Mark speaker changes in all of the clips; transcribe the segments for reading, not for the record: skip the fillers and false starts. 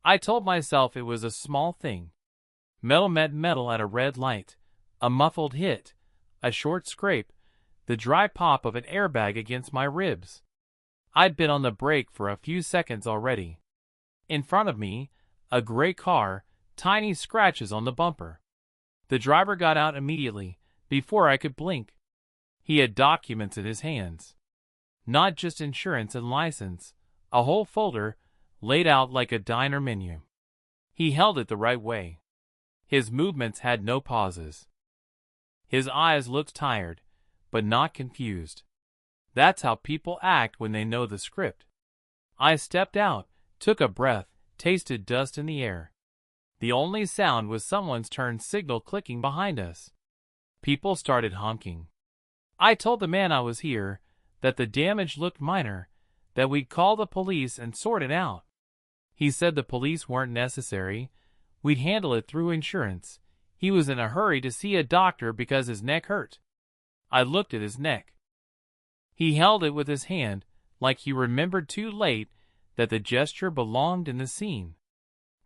Speaker 1: I told myself it was a small thing. Metal met metal at a red light, a muffled hit, a short scrape, the dry pop of an airbag against my ribs. I'd been on the brake for a few seconds already. In front of me, a gray car, tiny scratches on the bumper. The driver got out immediately, before I could blink. He had documents in his hands. Not just insurance and license, a whole folder, laid out like a diner menu. He held it the right way. His movements had no pauses. His eyes looked tired, but not confused. That's how people act when they know the script. I stepped out, took a breath, tasted dust in the air. The only sound was someone's turn signal clicking behind us. People started honking. I told the man I was here, that the damage looked minor, that we'd call the police and sort it out. He said the police weren't necessary. We'd handle it through insurance. He was in a hurry to see a doctor because his neck hurt. I looked at his neck. He held it with his hand, like he remembered too late that the gesture belonged in the scene.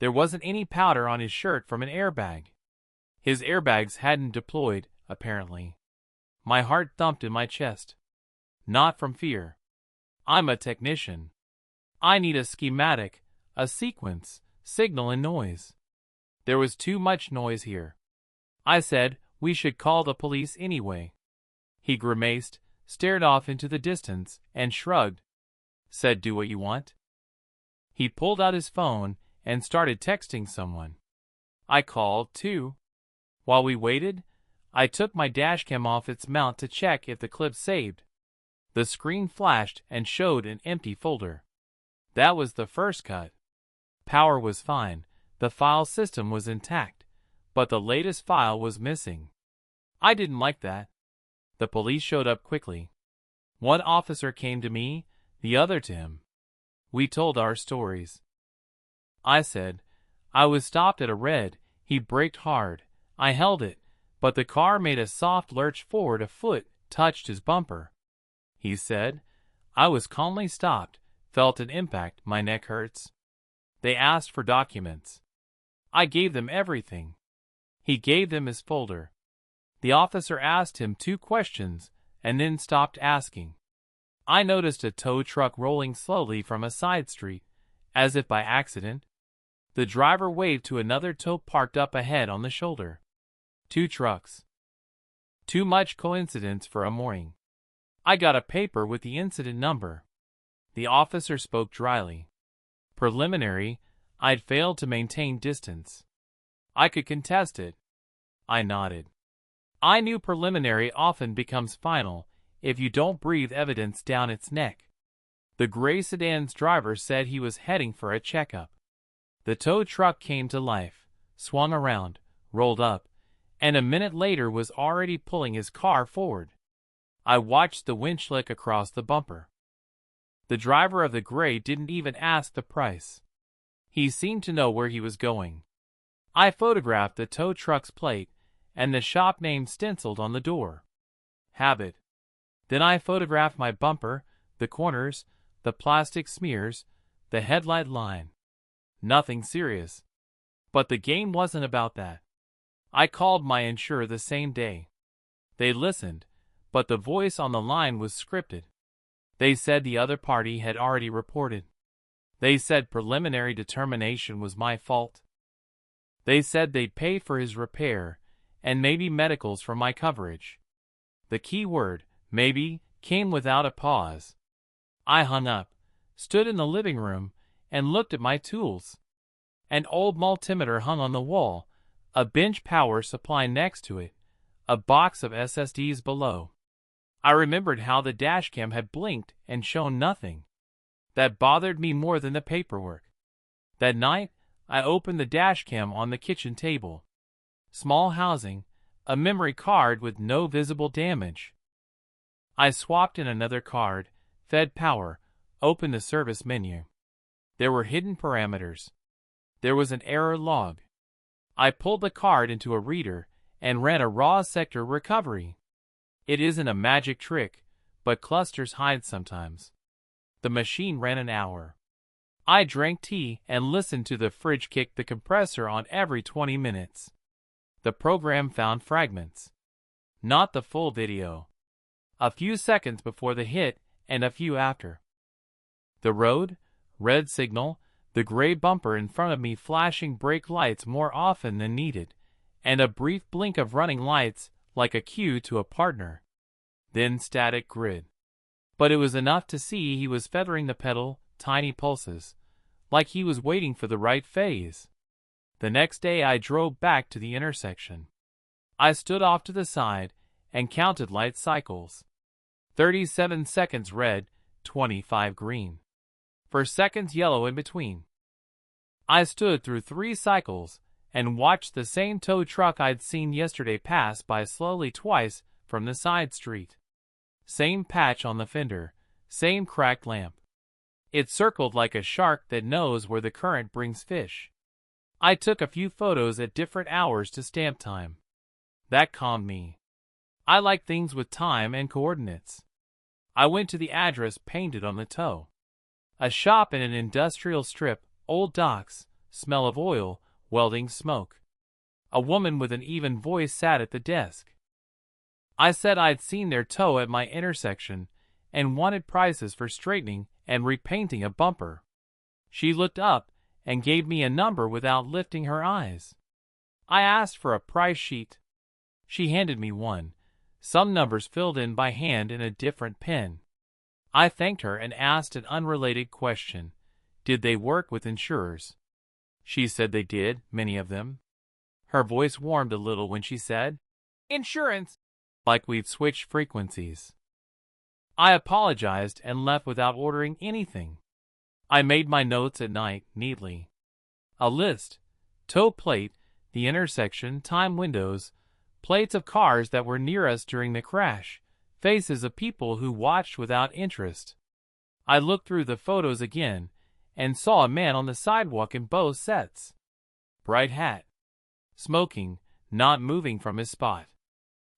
Speaker 1: There wasn't any powder on his shirt from an airbag. His airbags hadn't deployed, apparently. My heart thumped in my chest. Not from fear. I'm a technician. I need a schematic, a sequence, signal and noise. There was too much noise here. I said, we should call the police anyway. He grimaced, stared off into the distance, and shrugged. Said, do what you want. He pulled out his phone and started texting someone. I called, too. While we waited, I took my Dashcam off its mount to check if the clip saved. The screen flashed and showed an empty folder. That was the first cut. Power was fine, the file system was intact, but the latest file was missing. I didn't like that. The police showed up quickly. One officer came to me, the other to him. We told our stories. I said, I was stopped at a red. He braked hard. I held it, but the car made a soft lurch forward. A foot touched his bumper. He said, I was calmly stopped, felt an impact, my neck hurts. They asked for documents. I gave them everything. He gave them his folder. The officer asked him 2 questions and then stopped asking. I noticed a tow truck rolling slowly from a side street, as if by accident. The driver waved to another tow parked up ahead on the shoulder. 2 trucks. Too much coincidence for a morning. I got a paper with the incident number. The officer spoke dryly. Preliminary, I'd failed to maintain distance. I could contest it. I nodded. I knew preliminary often becomes final if you don't breathe evidence down its neck. The gray sedan's driver said he was heading for a checkup. The tow truck came to life, swung around, rolled up, and a minute later was already pulling his car forward. I watched the winch lick across the bumper. The driver of the gray didn't even ask the price. He seemed to know where he was going. I photographed the tow truck's plate and the shop name stenciled on the door. Habit. Then I photographed my bumper, the corners, the plastic smears, the headlight line. Nothing serious. But the game wasn't about that. I called my insurer the same day. They listened, but the voice on the line was scripted. They said the other party had already reported. They said preliminary determination was my fault. They said they'd pay for his repair and maybe medicals from my coverage. The key word, maybe, came without a pause. I hung up, stood in the living room, and looked at my tools. An old multimeter hung on the wall, a bench power supply next to it, a box of SSDs below. I remembered how the dashcam had blinked and shown nothing. That bothered me more than the paperwork. That night, I opened the dashcam on the kitchen table. Small housing, a memory card with no visible damage. I swapped in another card, fed power, opened the service menu. There were hidden parameters. There was an error log. I pulled the card into a reader and ran a raw sector recovery. It isn't a magic trick, but clusters hide sometimes. The machine ran an hour. I drank tea and listened to the fridge kick the compressor on every 20 minutes. The program found fragments. Not the full video. A few seconds before the hit and a few after. The road, red signal, the gray bumper in front of me flashing brake lights more often than needed, and a brief blink of running lights like a cue to a partner. Then static grid. But it was enough to see he was feathering the pedal, tiny pulses, like he was waiting for the right phase. The next day I drove back to the intersection. I stood off to the side and counted light cycles. 37 seconds red, 25 green. For seconds yellow in between. I stood through 3 cycles and watched the same tow truck I'd seen yesterday pass by slowly twice from the side street. Same patch on the fender, same cracked lamp. It circled like a shark that knows where the current brings fish. I took a few photos at different hours to stamp time. That calmed me. I like things with time and coordinates. I went to the address painted on the tow. A shop in an industrial strip, old docks, smell of oil, welding smoke. A woman with an even voice sat at the desk. I said I'd seen their tow at my intersection and wanted prices for straightening and repainting a bumper. She looked up and gave me a number without lifting her eyes. I asked for a price sheet. She handed me one, some numbers filled in by hand in a different pen. I thanked her and asked an unrelated question. Did they work with insurers? She said they did, many of them. Her voice warmed a little when she said, "Insurance," like we'd switched frequencies. I apologized and left without ordering anything. I made my notes at night, neatly. A list, tow plate, the intersection, time windows, plates of cars that were near us during the crash, faces of people who watched without interest. I looked through the photos again and saw a man on the sidewalk in both sets. Bright hat. Smoking, not moving from his spot.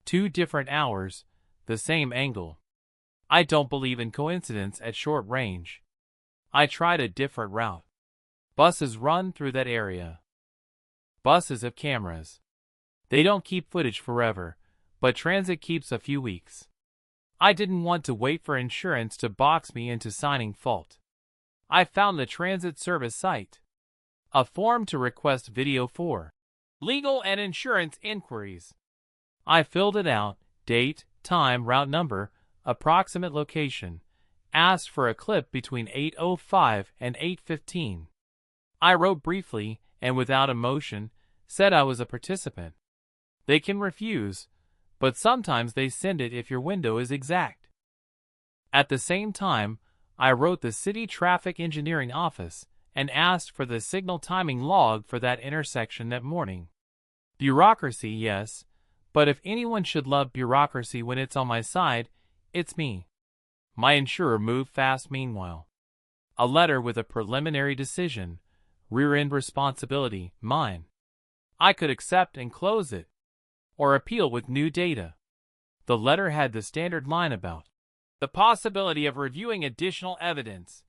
Speaker 1: 2 different hours, the same angle. I don't believe in coincidence at short range. I tried a different route. Buses run through that area. Buses have cameras. They don't keep footage forever, but transit keeps a few weeks. I didn't want to wait for insurance to box me into signing fault. I found the transit service site. A form to request video for legal and insurance inquiries. I filled it out, date, time, route number, approximate location, asked for a clip between 8:05 and 8:15. I wrote briefly and without emotion, said I was a participant. They can refuse, but sometimes they send it if your window is exact. At the same time, I wrote the city traffic engineering office and asked for the signal timing log for that intersection that morning. Bureaucracy, yes, but if anyone should love bureaucracy when it's on my side, it's me. My insurer moved fast meanwhile. A letter with a preliminary decision, rear-end responsibility, mine. I could accept and close it, or appeal with new data. The letter had the standard line about the possibility of reviewing additional evidence.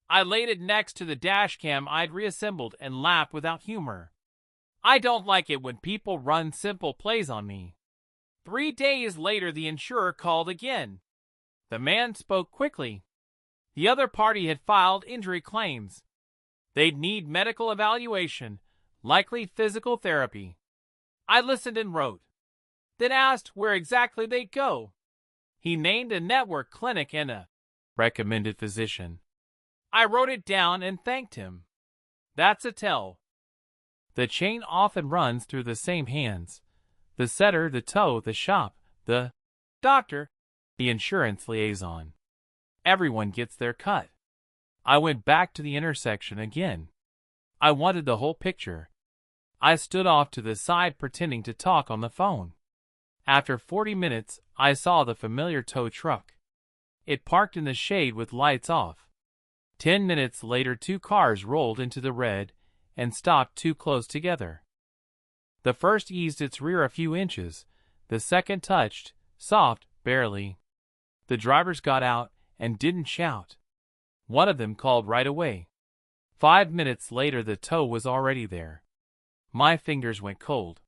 Speaker 1: I laid it next to the dashcam I'd reassembled and laughed without humor. I don't like it when people run simple plays on me. 3 days later the insurer called again. The man spoke quickly. The other party had filed injury claims. They'd need medical evaluation, likely physical therapy. I listened and wrote, then asked where exactly they'd go. He named a network clinic and a recommended physician. I wrote it down and thanked him. That's a tell. The chain often runs through the same hands. The setter, the tow, the shop, the doctor, the insurance liaison. Everyone gets their cut. I went back to the intersection again. I wanted the whole picture. I stood off to the side pretending to talk on the phone. After 40 minutes, I saw the familiar tow truck. It parked in the shade with lights off. 10 minutes later 2 cars rolled into the red and stopped too close together. The first eased its rear a few inches. The second touched, soft, barely. The drivers got out and didn't shout. One of them called right away. 5 minutes later the tow was already there. My fingers went cold.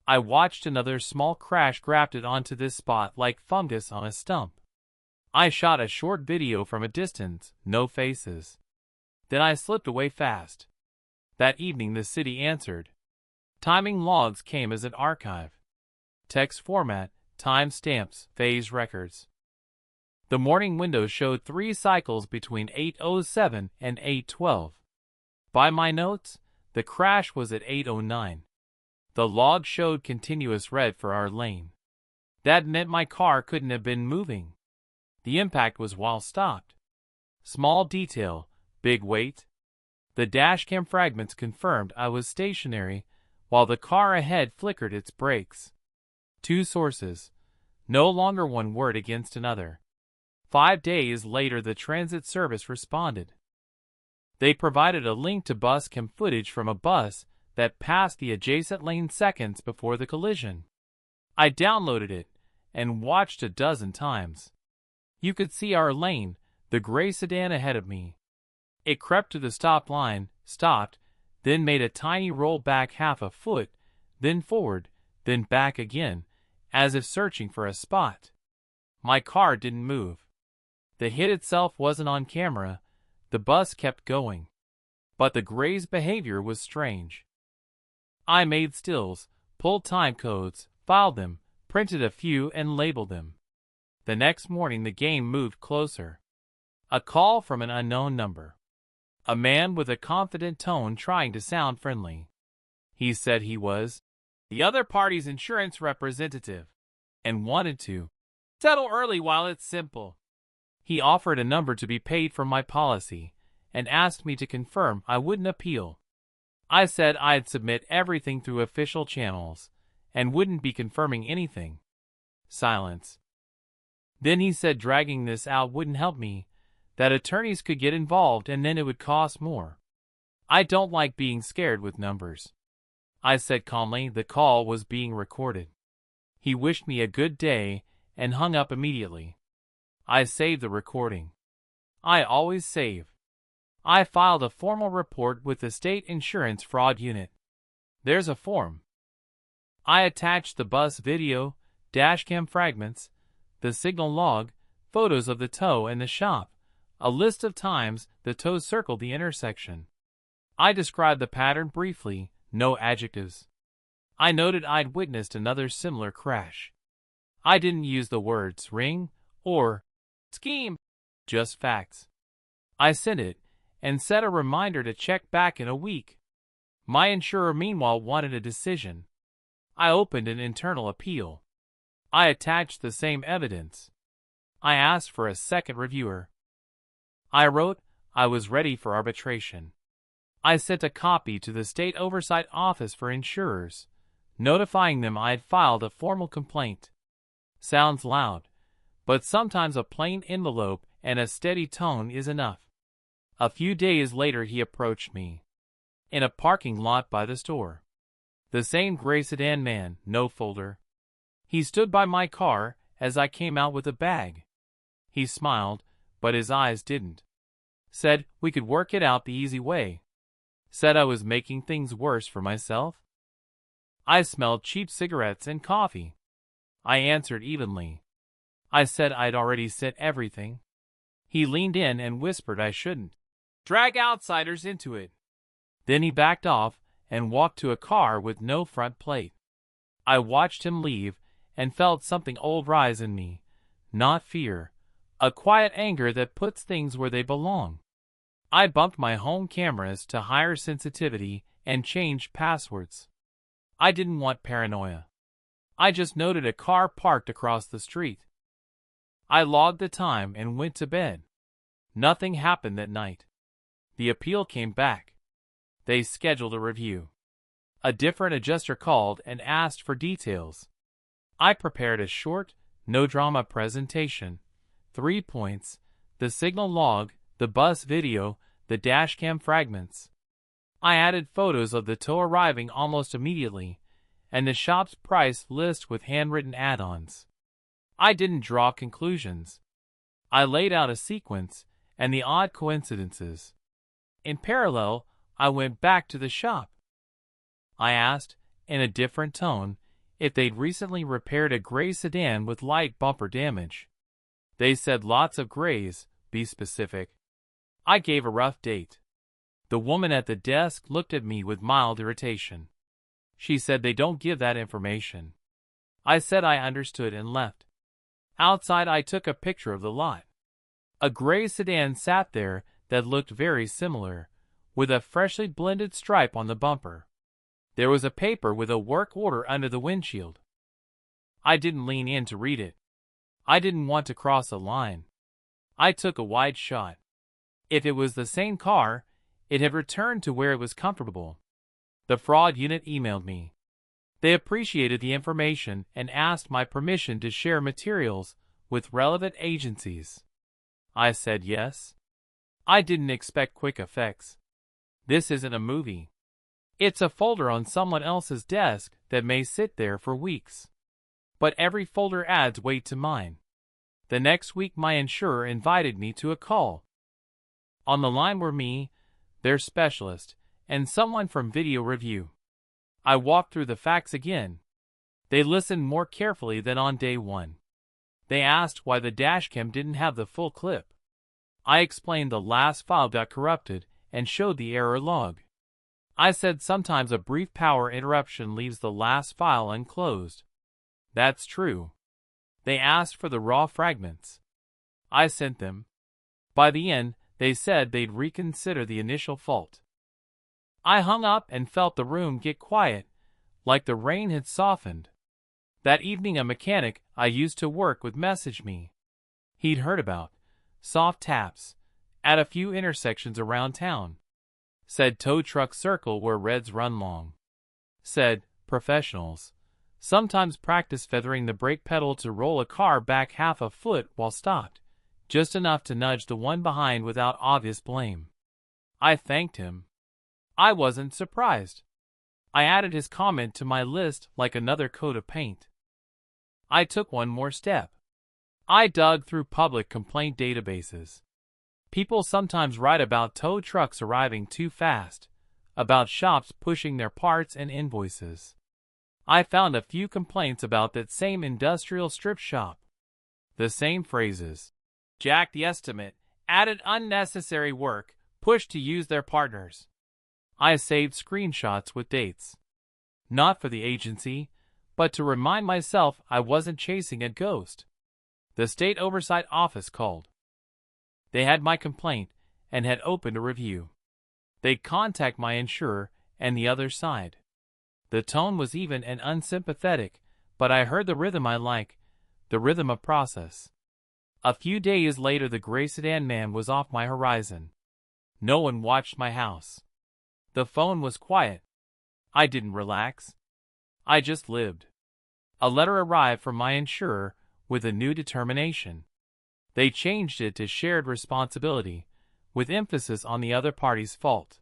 Speaker 1: I watched another small crash grafted onto this spot like fungus on a stump. I shot a short video from a distance, no faces. Then I slipped away fast. That evening the city answered. Timing logs came as an archive. Text format, time stamps, phase records. The morning window showed 3 cycles between 8:07 and 8:12. By my notes, the crash was at 8:09. The log showed continuous red for our lane. That meant my car couldn't have been moving. The impact was while stopped. Small detail, big weight. The dashcam fragments confirmed I was stationary, while the car ahead flickered its brakes. 2 sources. No longer one word against another. 5 days later the transit service responded. They provided a link to bus cam footage from a bus that passed the adjacent lane seconds before the collision. I downloaded it and watched a dozen times. You could see our lane, the gray sedan ahead of me. It crept to the stop line, stopped, then made a tiny roll back half a foot, then forward, then back again, as if searching for a spot. My car didn't move. The hit itself wasn't on camera. The bus kept going. But the gray's behavior was strange. I made stills, pulled time codes, filed them, printed a few and labeled them. The next morning the game moved closer. A call from an unknown number. A man with a confident tone trying to sound friendly. He said he was the other party's insurance representative and wanted to settle early while it's simple. He offered a number to be paid from my policy and asked me to confirm I wouldn't appeal. I said I'd submit everything through official channels and wouldn't be confirming anything. Silence. Then he said dragging this out wouldn't help me, that attorneys could get involved and then it would cost more. I don't like being scared with numbers. I said calmly the call was being recorded. He wished me a good day and hung up immediately. I saved the recording. I always save. I filed a formal report with the State Insurance Fraud Unit. There's a form. I attached the bus video, dashcam fragments, the signal log, photos of the tow and the shop, a list of times the tow circled the intersection. I described the pattern briefly, no adjectives. I noted I'd witnessed another similar crash. I didn't use the words ring or scheme, just facts. I sent it and set a reminder to check back in a week. My insurer meanwhile wanted a decision. I opened an internal appeal. I attached the same evidence. I asked for a second reviewer. I wrote I was ready for arbitration. I sent a copy to the State Oversight Office for Insurers, notifying them I had filed a formal complaint. Sounds loud, but sometimes a plain envelope and a steady tone is enough. A few days later he approached me. In a parking lot by the store. The same gray sedan man, no folder. He stood by my car as I came out with a bag. He smiled, but his eyes didn't. Said we could work it out the easy way. Said I was making things worse for myself. I smelled cheap cigarettes and coffee. I answered evenly. I said I'd already sent everything. He leaned in and whispered I shouldn't drag outsiders into it. Then he backed off and walked to a car with no front plate. I watched him leave and felt something old rise in me. Not fear. A quiet anger that puts things where they belong. I bumped my home cameras to higher sensitivity and changed passwords. I didn't want paranoia. I just noted a car parked across the street. I logged the time and went to bed. Nothing happened that night. The appeal came back. They scheduled a review. A different adjuster called and asked for details. I prepared a short, no-drama presentation. 3 points, the signal log, the bus video, the dashcam fragments. I added photos of the tow arriving almost immediately, and the shop's price list with handwritten add-ons. I didn't draw conclusions. I laid out a sequence and the odd coincidences. In parallel, I went back to the shop. I asked, in a different tone, if they'd recently repaired a gray sedan with light bumper damage. They said lots of grays, be specific. I gave a rough date. The woman at the desk looked at me with mild irritation. She said they don't give that information. I said I understood and left. Outside, I took a picture of the lot. A gray sedan sat there that looked very similar, with a freshly blended stripe on the bumper. There was a paper with a work order under the windshield. I didn't lean in to read it. I didn't want to cross a line. I took a wide shot. If it was the same car, it had returned to where it was comfortable. The fraud unit emailed me. They appreciated the information and asked my permission to share materials with relevant agencies. I said yes. I didn't expect quick effects. This isn't a movie. It's a folder on someone else's desk that may sit there for weeks. But every folder adds weight to mine. The next week, my insurer invited me to a call. On the line were me, their specialist, and someone from video review. I walked through the facts again. They listened more carefully than on day one. They asked why the dashcam didn't have the full clip. I explained the last file got corrupted and showed the error log. I said sometimes a brief power interruption leaves the last file unclosed. That's true. They asked for the raw fragments. I sent them. By the end, they said they'd reconsider the initial fault. I hung up and felt the room get quiet, like the rain had softened. That evening, a mechanic I used to work with messaged me. He'd heard about soft taps at a few intersections around town. Said tow truck circle where reds run long. Said professionals sometimes practice feathering the brake pedal to roll a car back half a foot while stopped, just enough to nudge the one behind without obvious blame. I thanked him. I wasn't surprised. I added his comment to my list like another coat of paint. I took one more step. I dug through public complaint databases. People sometimes write about tow trucks arriving too fast, about shops pushing their parts and invoices. I found a few complaints about that same industrial strip shop. The same phrases. Jacked the estimate, added unnecessary work, pushed to use their partners. I saved screenshots with dates. Not for the agency, but to remind myself I wasn't chasing a ghost. The state oversight office called. They had my complaint and had opened a review. They'd contact my insurer and the other side. The tone was even and unsympathetic, but I heard the rhythm I like, the rhythm of process. A few days later, the gray sedan man was off my horizon. No one watched my house. The phone was quiet. I didn't relax. I just lived. A letter arrived from my insurer with a new determination. They changed it to shared responsibility, with emphasis on the other party's fault.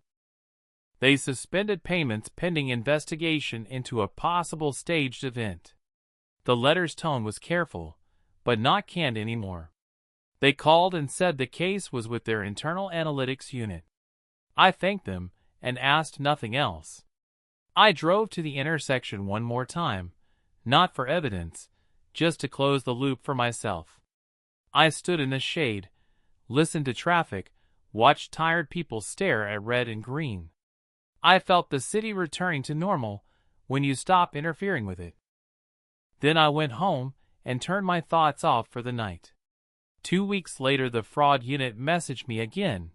Speaker 1: They suspended payments pending investigation into a possible staged event. The letter's tone was careful, but not canned anymore. They called and said the case was with their internal analytics unit. I thanked them and asked nothing else. I drove to the intersection one more time, not for evidence, just to close the loop for myself. I stood in the shade, listened to traffic, watched tired people stare at red and green. I felt the city returning to normal when you stop interfering with it. Then I went home and turned my thoughts off for the night. 2 weeks later, the fraud unit messaged me again.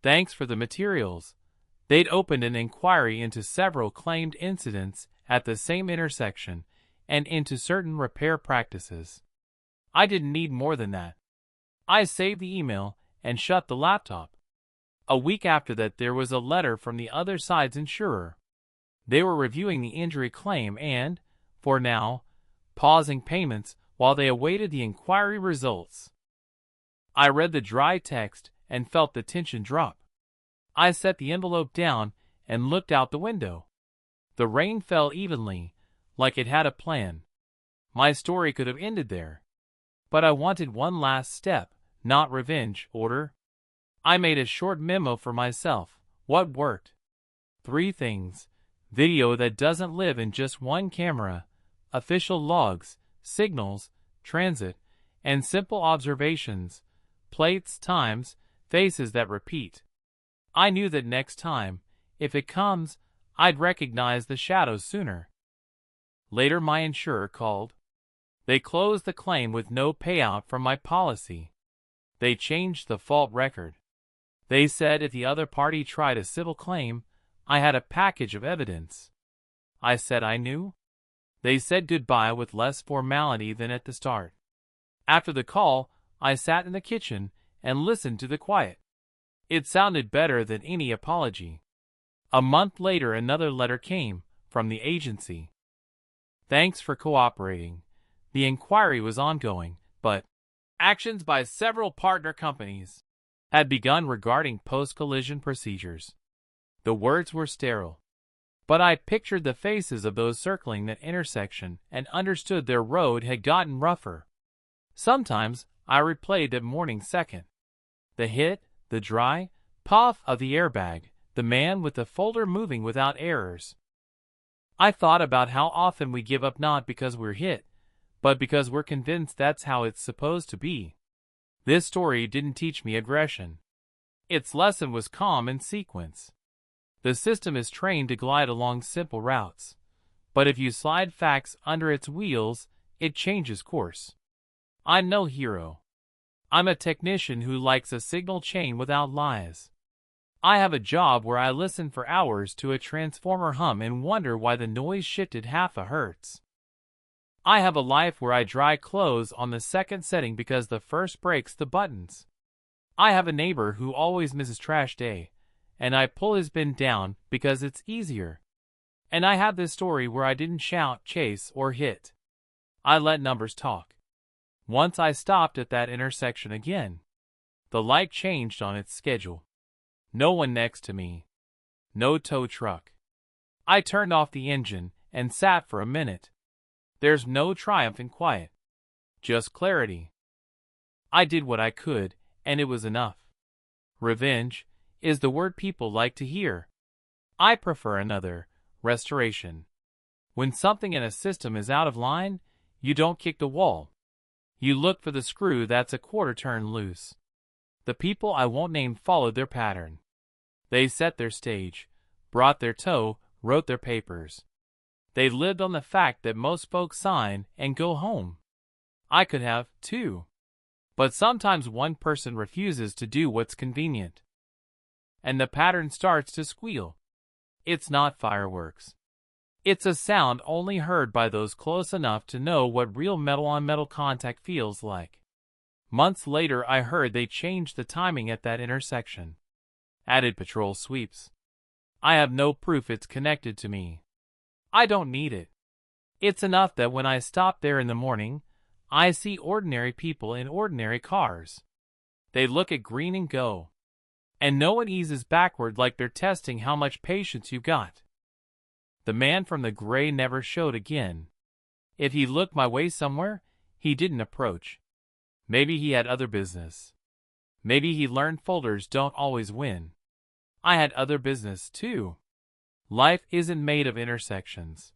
Speaker 1: Thanks for the materials. They'd opened an inquiry into several claimed incidents at the same intersection and into certain repair practices. I didn't need more than that. I saved the email and shut the laptop. A week after that, there was a letter from the other side's insurer. They were reviewing the injury claim and, for now, pausing payments while they awaited the inquiry results. I read the dry text and felt the tension drop. I set the envelope down and looked out the window. The rain fell evenly, like it had a plan. My story could have ended there. But I wanted one last step, not revenge, order. I made a short memo for myself. What worked? 3 things. Video that doesn't live in just one camera, official logs, signals, transit, and simple observations, plates, times, faces that repeat. I knew that next time, if it comes, I'd recognize the shadows sooner. Later my insurer called. They closed the claim with no payout from my policy. They changed the fault record. They said if the other party tried a civil claim, I had a package of evidence. I said I knew. They said goodbye with less formality than at the start. After the call, I sat in the kitchen and listened to the quiet. It sounded better than any apology. A month later another letter came from the agency. Thanks for cooperating. The inquiry was ongoing, but actions by several partner companies had begun regarding post-collision procedures. The words were sterile, but I pictured the faces of those circling that intersection and understood their road had gotten rougher. Sometimes I replayed that morning second. The hit, the dry puff of the airbag, the man with the folder moving without errors. I thought about how often we give up not because we're hit, but because we're convinced that's how it's supposed to be. This story didn't teach me aggression. Its lesson was calm and sequence. The system is trained to glide along simple routes, but if you slide facts under its wheels, it changes course. I'm no hero. I'm a technician who likes a signal chain without lies. I have a job where I listen for hours to a transformer hum and wonder why the noise shifted half a hertz. I have a life where I dry clothes on the second setting because the first breaks the buttons. I have a neighbor who always misses trash day, and I pull his bin down because it's easier. And I have this story where I didn't shout, chase, or hit. I let numbers talk. Once I stopped at that intersection again. The light changed on its schedule. No one next to me. No tow truck. I turned off the engine and sat for a minute. There's no triumph in quiet. Just clarity. I did what I could, and it was enough. Revenge is the word people like to hear. I prefer another, restoration. When something in a system is out of line, you don't kick the wall. You look for the screw that's a quarter turn loose. The people I won't name followed their pattern. They set their stage, brought their tow, wrote their papers. They lived on the fact that most folks sign and go home. I could have, too. But sometimes one person refuses to do what's convenient. And the pattern starts to squeal. It's not fireworks. It's a sound only heard by those close enough to know what real metal-on-metal contact feels like. Months later I heard they changed the timing at that intersection. Added patrol sweeps. I have no proof it's connected to me. I don't need it. It's enough that when I stop there in the morning, I see ordinary people in ordinary cars. They look at green and go. And no one eases backward like they're testing how much patience you got. The man from the gray never showed again. If he looked my way somewhere, he didn't approach. Maybe he had other business. Maybe he learned folders don't always win. I had other business, too. Life isn't made of intersections.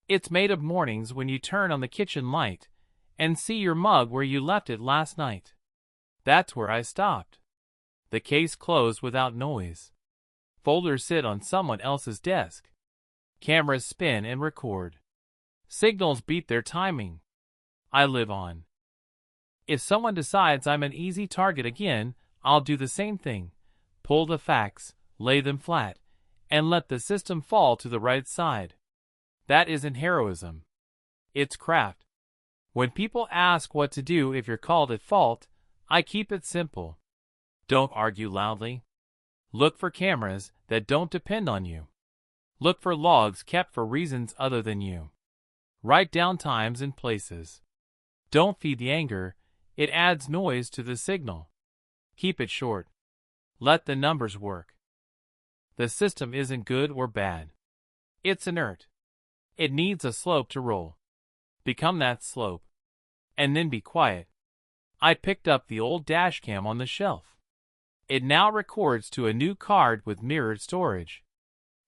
Speaker 1: It's made of mornings when you turn on the kitchen light and see your mug where you left it last night. That's where I stopped. The case closed without noise. Folders sit on someone else's desk. Cameras spin and record. Signals beat their timing. I live on. If someone decides I'm an easy target again, I'll do the same thing. Pull the facts, lay them flat, and let the system fall to the right side. That isn't heroism. It's craft. When people ask what to do if you're called at fault, I keep it simple. Don't argue loudly. Look for cameras that don't depend on you. Look for logs kept for reasons other than you. Write down times and places. Don't feed the anger. It adds noise to the signal. Keep it short. Let the numbers work. The system isn't good or bad. It's inert. It needs a slope to roll. Become that slope. And then be quiet. I picked up the old Dashcam on the shelf. It now records to a new card with mirrored storage.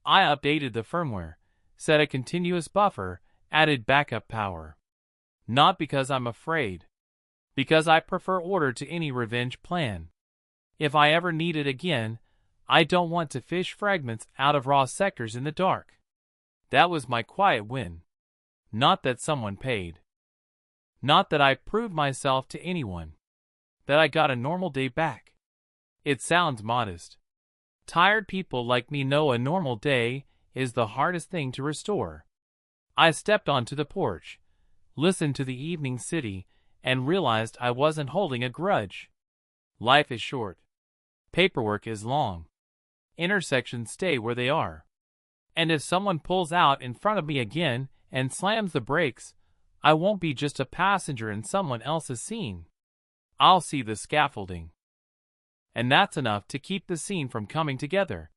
Speaker 1: I updated the firmware, set a continuous buffer, added backup power. Not because I'm afraid. Because I prefer order to any revenge plan. If I ever need it again, I don't want to fish fragments out of raw sectors in the dark. That was my quiet win. Not that someone paid. Not that I proved myself to anyone. That I got a normal day back. It sounds modest. Tired people like me know a normal day is the hardest thing to restore. I stepped onto the porch, listened to the evening city, and realized I wasn't holding a grudge. Life is short. Paperwork is long. Intersections stay where they are. And if someone pulls out in front of me again and slams the brakes, I won't be just a passenger in someone else's scene. I'll see the scaffolding. And that's enough to keep the scene from coming together.